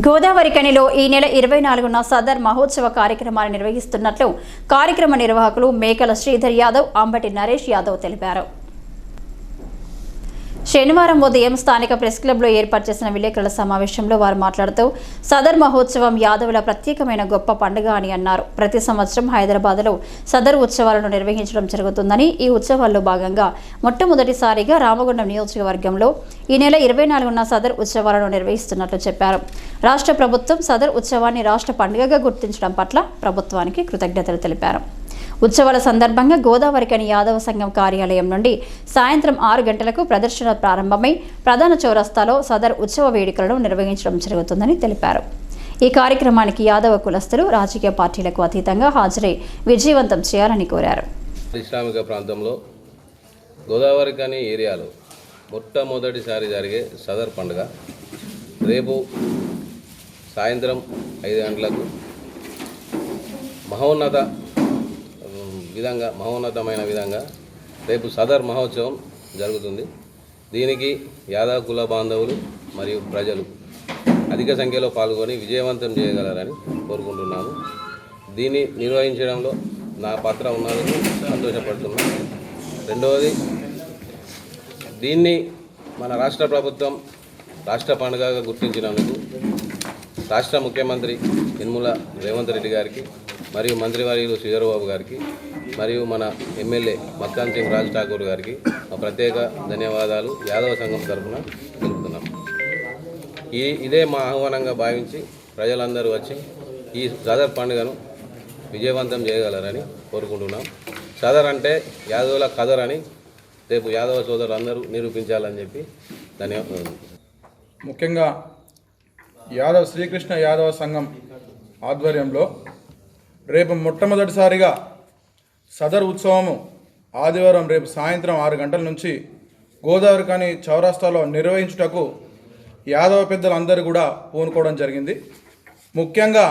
గోదావరి కనిలో ఈ నెల 24న సదర్ మహోత్సవ కార్యక్రమాన్ని నిర్వహిస్తున్నట్లు కార్యక్రమ నిర్వాహకులు మేకల శ్రీధర్ యాదవ్, అంబటి నరేష్ యాదవ్ తెలిపారు. శనివారం ఉదయం స్థానిక ప్రెస్ క్లబ్లో ఏర్పాటు చేసిన విలేకరుల సమావేశంలో వారు మాట్లాడుతూ సదర్ మహోత్సవం యాదవుల ప్రత్యేకమైన గొప్ప పండుగ అని అన్నారు. ప్రతి సంవత్సరం హైదరాబాద్లో సదర్ ఉత్సవాలను నిర్వహించడం జరుగుతుందని, ఈ ఉత్సవాల్లో భాగంగా మొట్టమొదటిసారిగా రామగుండం నియోజకవర్గంలో ఈ నెల 24న సదర్ ఉత్సవాలను నిర్వహిస్తున్నట్లు చెప్పారు. రాష్ట్ర ప్రభుత్వం సదర్ ఉత్సవాన్ని రాష్ట్ర పండుగగా గుర్తించడం పట్ల ప్రభుత్వానికి కృతజ్ఞతలు తెలిపారు. ఉత్సవాల సందర్భంగా గోదావరికని యాదవ సంఘం కార్యాలయం నుండి సాయంత్రం 6 గంటలకు ప్రదర్శన ప్రారంభమై ప్రధాన చౌరస్తాలో సదర్ ఉత్సవ వేడుకలను నిర్వహించడం జరుగుతుందని తెలిపారు. ఈ కార్యక్రమానికి యాదవ కులస్తులు రాజకీయ పార్టీలకు అతీతంగా హాజరై విజయవంతం చేయాలని కోరారు. పారిశ్రామిక ప్రాంతంలో గోదావరికని ఏరియాలో మొట్టమొదటిసారి జరిగే సదర్ పండుగ రేపు సాయంత్రం 5 గంటలకు మహోన్నతమైన విధంగా రేపు సదర్ మహోత్సవం జరుగుతుంది. దీనికి యాదవ కుల బాంధవులు మరియు ప్రజలు అధిక సంఖ్యలో పాల్గొని విజయవంతం చేయగలరని కోరుకుంటున్నాము. దీన్ని నిర్వహించడంలో నా పాత్ర ఉన్నందుకు సంతోషపడుతున్నాను. రెండవది, దీన్ని మన రాష్ట్ర ప్రభుత్వం రాష్ట్ర పండుగగా గుర్తించినందుకు రాష్ట్ర ముఖ్యమంత్రి యనమల రేవంత్ రెడ్డి గారికి మరియు మంత్రివర్యులు శ్రీధర్ బాబు గారికి మరియు మన ఎమ్మెల్యే మక్కాన్ సింగ్ రాజ్ ఠాకూర్ గారికి ప్రత్యేక ధన్యవాదాలు యాదవ సంఘం తరఫున తెలుపుతున్నాం. ఇదే మా ఆహ్వానంగా భావించి ప్రజలందరూ వచ్చి ఈ సదర్ పండుగను విజయవంతం చేయగలరని కోరుకుంటున్నాం. సదర్ అంటే యాదవుల కదర్ అని రేపు యాదవ సోదరులు అందరూ నిరూపించాలని చెప్పి ధన్యవాదాలు. ముఖ్యంగా యాదవ్ శ్రీకృష్ణ యాదవ సంఘం ఆధ్వర్యంలో రేపు మొట్టమొదటిసారిగా సదర్ ఉత్సవము ఆదివారం రేపు సాయంత్రం 6 గంటల నుంచి గోదావరికని చౌరస్తాలో నిర్వహించుటకు యాదవ పెద్దలందరూ కూడా పూనుకోవడం జరిగింది. ముఖ్యంగా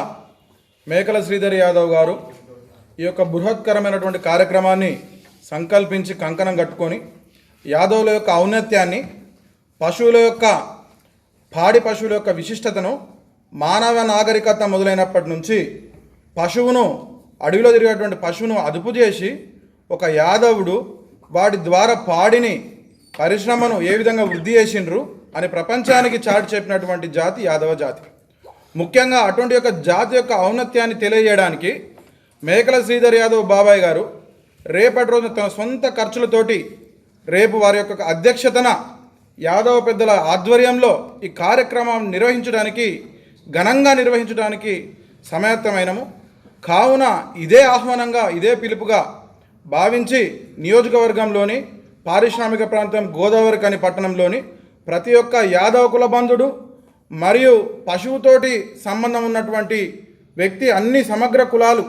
మేకల శ్రీధర్ యాదవ్ గారు ఈ యొక్క బృహత్కరమైనటువంటి కార్యక్రమాన్ని సంకల్పించి కంకణం కట్టుకొని యాదవుల యొక్క ఔన్నత్యాన్ని, పాడి పశువుల యొక్క విశిష్టతను, మానవ నాగరికత మొదలైనప్పటి నుంచి పశువును, అడవిలో తిరిగేటువంటి పశువును అదుపు చేసి ఒక యాదవుడు వాటి ద్వారా పాడిని, పరిశ్రమను ఏ విధంగా వృద్ధి చేసిండ్రు అని ప్రపంచానికి చాటి చెప్పినటువంటి జాతి యాదవ జాతి. ముఖ్యంగా అటువంటి యొక్క జాతి యొక్క ఔన్నత్యాన్ని తెలియజేయడానికి మేకల శ్రీధర్ యాదవ్ బాబాయ్ గారు రేపటి రోజున తన సొంత ఖర్చులతోటి రేపు వారి యొక్క అధ్యక్షతన యాదవ పెద్దల ఆధ్వర్యంలో ఈ కార్యక్రమం ఘనంగా నిర్వహించడానికి సమాయత్తమైనము. కావున ఇదే ఆహ్వానంగా, ఇదే పిలుపుగా భావించి నియోజకవర్గంలోని పారిశ్రామిక ప్రాంతం గోదావరికని పట్టణంలోని ప్రతి ఒక్క యాదవ కుల బంధుడు మరియు పశువుతోటి సంబంధం ఉన్నటువంటి వ్యక్తి, అన్ని సమగ్ర కులాలు,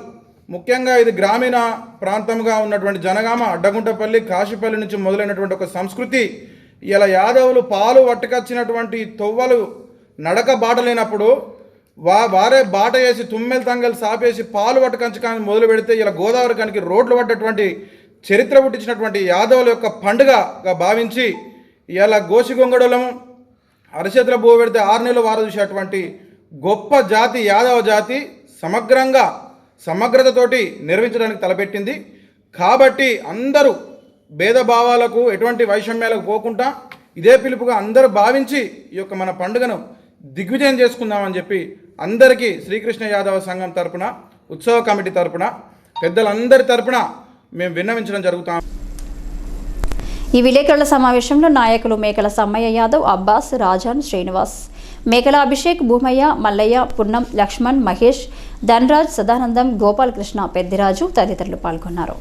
ముఖ్యంగా ఇది గ్రామీణ ప్రాంతంగా ఉన్నటువంటి జనగామ, అడ్డగుంటపల్లి, కాశీపల్లి నుంచి మొదలైనటువంటి ఒక సంస్కృతి. ఇలా యాదవులు పాలు పట్టుకొచ్చినటువంటి తొవ్వలు నడక బాట లేనప్పుడు వారే బాట వేసి తుమ్మెలు తంగలు సాపేసి పాలు పట్టుకంచకాన్ని మొదలు పెడితే ఇలా గోదావరికనికి రోడ్లు పడ్డటువంటి చరిత్ర పుట్టించినటువంటి యాదవుల యొక్క పండుగగా భావించి ఇలా గోసిగొంగడలము అరచేతుల బో పెడితే 6 నెలలు వారు చూసేటువంటి గొప్ప జాతి యాదవ జాతి సమగ్రతతోటి నిర్వహించడానికి తలపెట్టింది. కాబట్టి అందరూ భేదభావాలకు, ఎటువంటి వైషమ్యాలకు పోకుండా ఇదే పిలుపుగా అందరూ భావించి ఈ యొక్క మన పండుగను దిగ్విజయం చేసుకుందామని చెప్పి అందరికీ శ్రీకృష్ణ యాదవ సంఘం తరపున, ఉత్సవ కమిటీ తరపున, పెద్దలందరి తరపున మేము విన్నవించడం జరుగుతాం. ఈ విలేకరుల సమావేశంలో నాయకులు మేకల సమ్మయ్య యాదవ్, అబ్బాస్, రాజాన్, శ్రీనివాస్, మేకల అభిషేక్, భూమయ్య, మల్లయ్య, పున్నం, లక్ష్మణ్, మహేష్, ధనరాజ్, సదానందం, గోపాలకృష్ణ, పెద్దిరాజు తదితరులు పాల్గొన్నారు.